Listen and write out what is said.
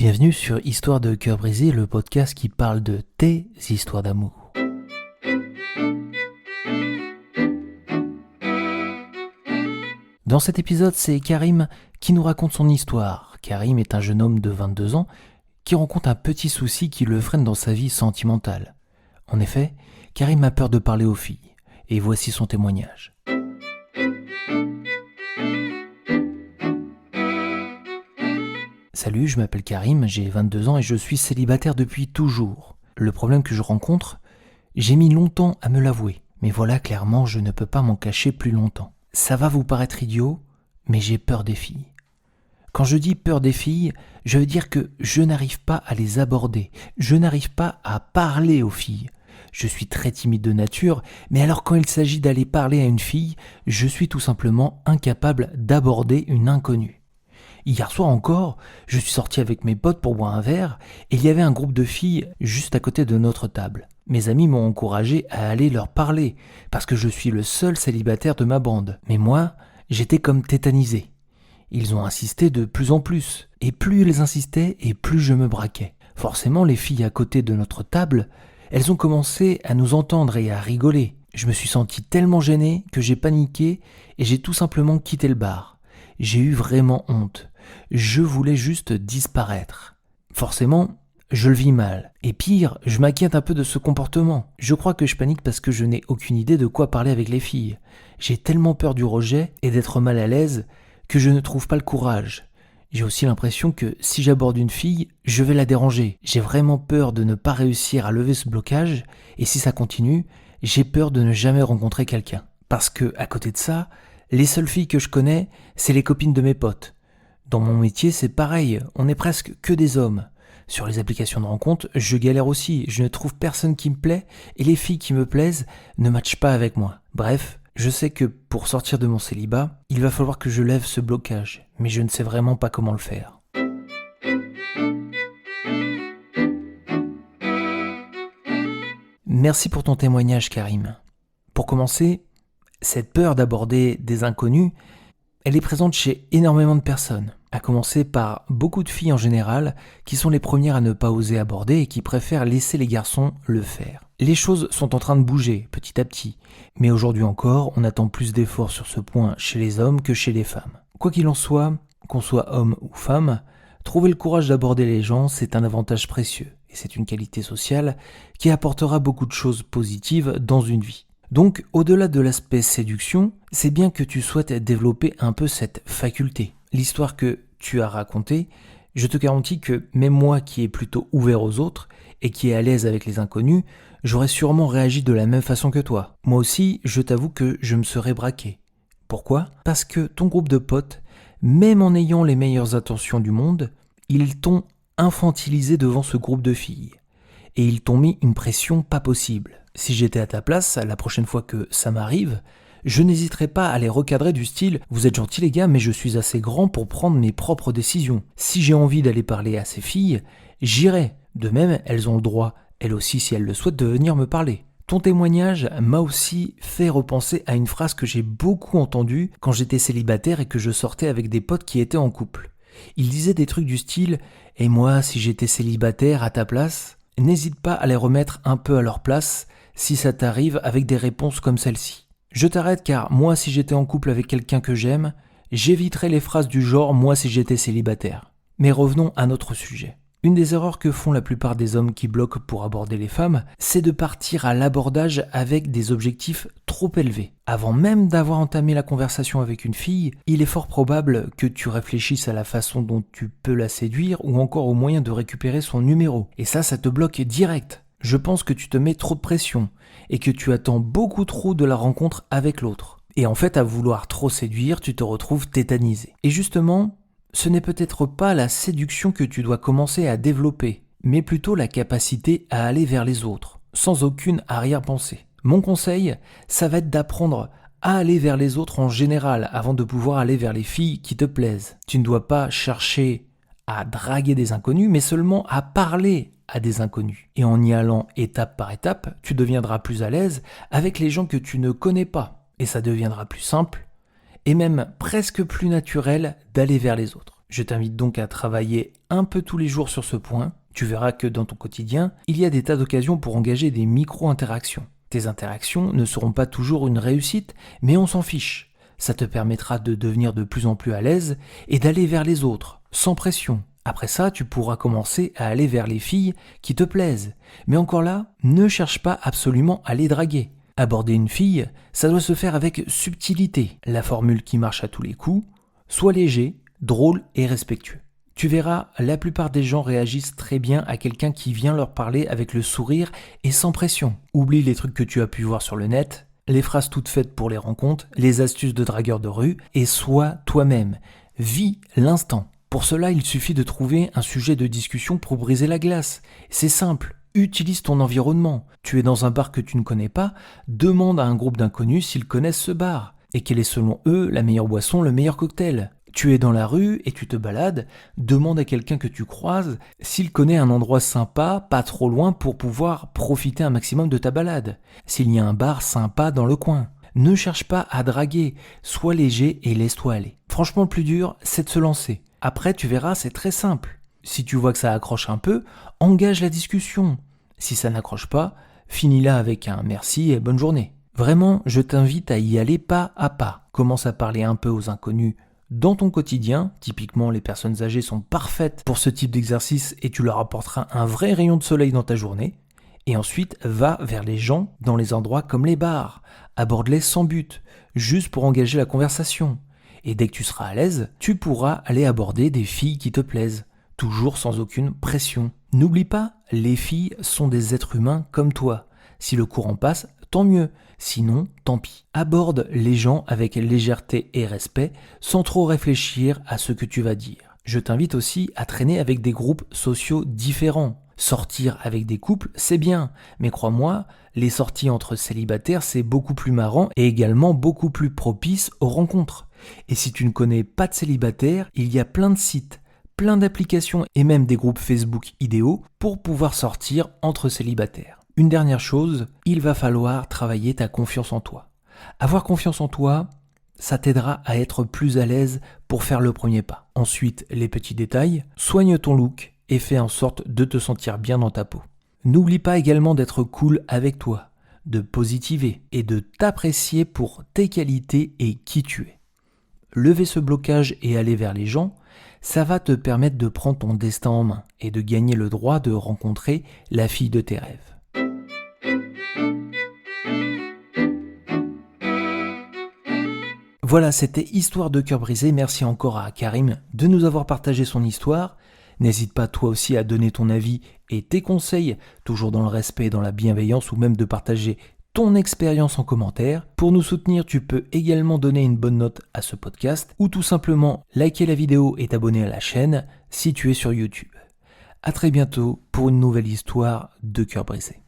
Bienvenue sur Histoire de cœur brisé, le podcast qui parle de tes histoires d'amour. Dans cet épisode, c'est Karim qui nous raconte son histoire. Karim est un jeune homme de 22 ans qui rencontre un petit souci qui le freine dans sa vie sentimentale. En effet, Karim a peur de parler aux filles. Et voici son témoignage. Salut, je m'appelle Karim, j'ai 22 ans et je suis célibataire depuis toujours. Le problème que je rencontre, j'ai mis longtemps à me l'avouer. Mais voilà, clairement, je ne peux pas m'en cacher plus longtemps. Ça va vous paraître idiot, mais j'ai peur des filles. Quand je dis peur des filles, je veux dire que je n'arrive pas à les aborder. Je n'arrive pas à parler aux filles. Je suis très timide de nature, mais alors quand il s'agit d'aller parler à une fille, je suis tout simplement incapable d'aborder une inconnue. Hier soir encore, je suis sorti avec mes potes pour boire un verre et il y avait un groupe de filles juste à côté de notre table. Mes amis m'ont encouragé à aller leur parler parce que je suis le seul célibataire de ma bande. Mais moi, j'étais comme tétanisé. Ils ont insisté de plus en plus et plus ils insistaient et plus je me braquais. Forcément, les filles à côté de notre table, elles ont commencé à nous entendre et à rigoler. Je me suis senti tellement gêné que j'ai paniqué et j'ai tout simplement quitté le bar. J'ai eu vraiment honte. Je voulais juste disparaître. Forcément, je le vis mal. Et pire, je m'inquiète un peu de ce comportement. Je crois que je panique parce que je n'ai aucune idée de quoi parler avec les filles. J'ai tellement peur du rejet et d'être mal à l'aise que je ne trouve pas le courage. J'ai aussi l'impression que si j'aborde une fille, je vais la déranger. J'ai vraiment peur de ne pas réussir à lever ce blocage et si ça continue, j'ai peur de ne jamais rencontrer quelqu'un. Parce que, à côté de ça, les seules filles que je connais, c'est les copines de mes potes. Dans mon métier, c'est pareil, on n'est presque que des hommes. Sur les applications de rencontres, je galère aussi, je ne trouve personne qui me plaît et les filles qui me plaisent ne matchent pas avec moi. Bref, je sais que pour sortir de mon célibat, il va falloir que je lève ce blocage, mais je ne sais vraiment pas comment le faire. Merci pour ton témoignage, Karim. Pour commencer, cette peur d'aborder des inconnus, elle est présente chez énormément de personnes, à commencer par beaucoup de filles en général, qui sont les premières à ne pas oser aborder et qui préfèrent laisser les garçons le faire. Les choses sont en train de bouger petit à petit, mais aujourd'hui encore, on attend plus d'efforts sur ce point chez les hommes que chez les femmes. Quoi qu'il en soit, qu'on soit homme ou femme, trouver le courage d'aborder les gens, c'est un avantage précieux, et c'est une qualité sociale qui apportera beaucoup de choses positives dans une vie. Donc, au-delà de l'aspect séduction, c'est bien que tu souhaites développer un peu cette faculté. L'histoire que tu as racontée, je te garantis que même moi qui est plutôt ouvert aux autres et qui est à l'aise avec les inconnus, j'aurais sûrement réagi de la même façon que toi. Moi aussi, je t'avoue que je me serais braqué. Pourquoi ? Parce que ton groupe de potes, même en ayant les meilleures intentions du monde, ils t'ont infantilisé devant ce groupe de filles. Et ils t'ont mis une pression pas possible. Si j'étais à ta place, la prochaine fois que ça m'arrive, je n'hésiterais pas à les recadrer du style « Vous êtes gentils les gars, mais je suis assez grand pour prendre mes propres décisions. Si j'ai envie d'aller parler à ces filles, j'irai. De même, elles ont le droit, elles aussi si elles le souhaitent, de venir me parler. » Ton témoignage m'a aussi fait repenser à une phrase que j'ai beaucoup entendue quand j'étais célibataire et que je sortais avec des potes qui étaient en couple. Ils disaient des trucs du style « Et moi, si j'étais célibataire à ta place ?» N'hésite pas à les remettre un peu à leur place si ça t'arrive avec des réponses comme celle-ci. Je t'arrête car moi si j'étais en couple avec quelqu'un que j'aime, j'éviterais les phrases du genre « moi si j'étais célibataire ». Mais revenons à notre sujet. Une des erreurs que font la plupart des hommes qui bloquent pour aborder les femmes, c'est de partir à l'abordage avec des objectifs trop élevés. Avant même d'avoir entamé la conversation avec une fille, il est fort probable que tu réfléchisses à la façon dont tu peux la séduire ou encore au moyen de récupérer son numéro. Et ça te bloque direct. Je pense que tu te mets trop de pression et que tu attends beaucoup trop de la rencontre avec l'autre. Et en fait, à vouloir trop séduire, tu te retrouves tétanisé. Et justement, ce n'est peut-être pas la séduction que tu dois commencer à développer, mais plutôt la capacité à aller vers les autres, sans aucune arrière-pensée. Mon conseil, ça va être d'apprendre à aller vers les autres en général, avant de pouvoir aller vers les filles qui te plaisent. Tu ne dois pas chercher à draguer des inconnus, mais seulement à parler à des inconnus. Et en y allant étape par étape, tu deviendras plus à l'aise avec les gens que tu ne connais pas. Et ça deviendra plus simple et même presque plus naturel d'aller vers les autres. Je t'invite donc à travailler un peu tous les jours sur ce point. Tu verras que dans ton quotidien, il y a des tas d'occasions pour engager des micro-interactions. Tes interactions ne seront pas toujours une réussite, mais on s'en fiche. Ça te permettra de devenir de plus en plus à l'aise et d'aller vers les autres, sans pression. Après ça, tu pourras commencer à aller vers les filles qui te plaisent. Mais encore là, ne cherche pas absolument à les draguer. Aborder une fille, ça doit se faire avec subtilité. La formule qui marche à tous les coups, sois léger, drôle et respectueux. Tu verras, la plupart des gens réagissent très bien à quelqu'un qui vient leur parler avec le sourire et sans pression. Oublie les trucs que tu as pu voir sur le net, les phrases toutes faites pour les rencontres, les astuces de dragueurs de rue, et sois toi-même. Vis l'instant. Pour cela, il suffit de trouver un sujet de discussion pour briser la glace. C'est simple. Utilise ton environnement. Tu es dans un bar que tu ne connais pas, demande à un groupe d'inconnus s'ils connaissent ce bar. Et quelle est selon eux la meilleure boisson, le meilleur cocktail. Tu es dans la rue et tu te balades, demande à quelqu'un que tu croises s'il connaît un endroit sympa, pas trop loin pour pouvoir profiter un maximum de ta balade. S'il y a un bar sympa dans le coin. Ne cherche pas à draguer, sois léger et laisse-toi aller. Franchement, le plus dur, c'est de se lancer. Après, tu verras, c'est très simple. Si tu vois que ça accroche un peu, engage la discussion. Si ça n'accroche pas, finis-la avec un merci et bonne journée. Vraiment, je t'invite à y aller pas à pas. Commence à parler un peu aux inconnus dans ton quotidien. Typiquement, les personnes âgées sont parfaites pour ce type d'exercice et tu leur apporteras un vrai rayon de soleil dans ta journée. Et ensuite, va vers les gens dans les endroits comme les bars. Aborde-les sans but, juste pour engager la conversation. Et dès que tu seras à l'aise, tu pourras aller aborder des filles qui te plaisent, toujours sans aucune pression. N'oublie pas, les filles sont des êtres humains comme toi. Si le courant passe, tant mieux, sinon tant pis. Aborde les gens avec légèreté et respect, sans trop réfléchir à ce que tu vas dire. Je t'invite aussi à traîner avec des groupes sociaux différents. Sortir avec des couples, c'est bien, mais crois-moi, les sorties entre célibataires, c'est beaucoup plus marrant et également beaucoup plus propice aux rencontres. Et si tu ne connais pas de célibataire, il y a plein de sites, plein d'applications et même des groupes Facebook idéaux pour pouvoir sortir entre célibataires. Une dernière chose, il va falloir travailler ta confiance en toi. Avoir confiance en toi, ça t'aidera à être plus à l'aise pour faire le premier pas. Ensuite, les petits détails, soigne ton look et fais en sorte de te sentir bien dans ta peau. N'oublie pas également d'être cool avec toi, de positiver et de t'apprécier pour tes qualités et qui tu es. Lever ce blocage et aller vers les gens, ça va te permettre de prendre ton destin en main et de gagner le droit de rencontrer la fille de tes rêves. Voilà, c'était Histoire de cœur brisé. Merci encore à Karim de nous avoir partagé son histoire. N'hésite pas toi aussi à donner ton avis et tes conseils, toujours dans le respect et dans la bienveillance, ou même de partager ton expérience en commentaire. Pour nous soutenir, tu peux également donner une bonne note à ce podcast ou tout simplement liker la vidéo et t'abonner à la chaîne si tu es sur YouTube. À très bientôt pour une nouvelle histoire de cœur brisé.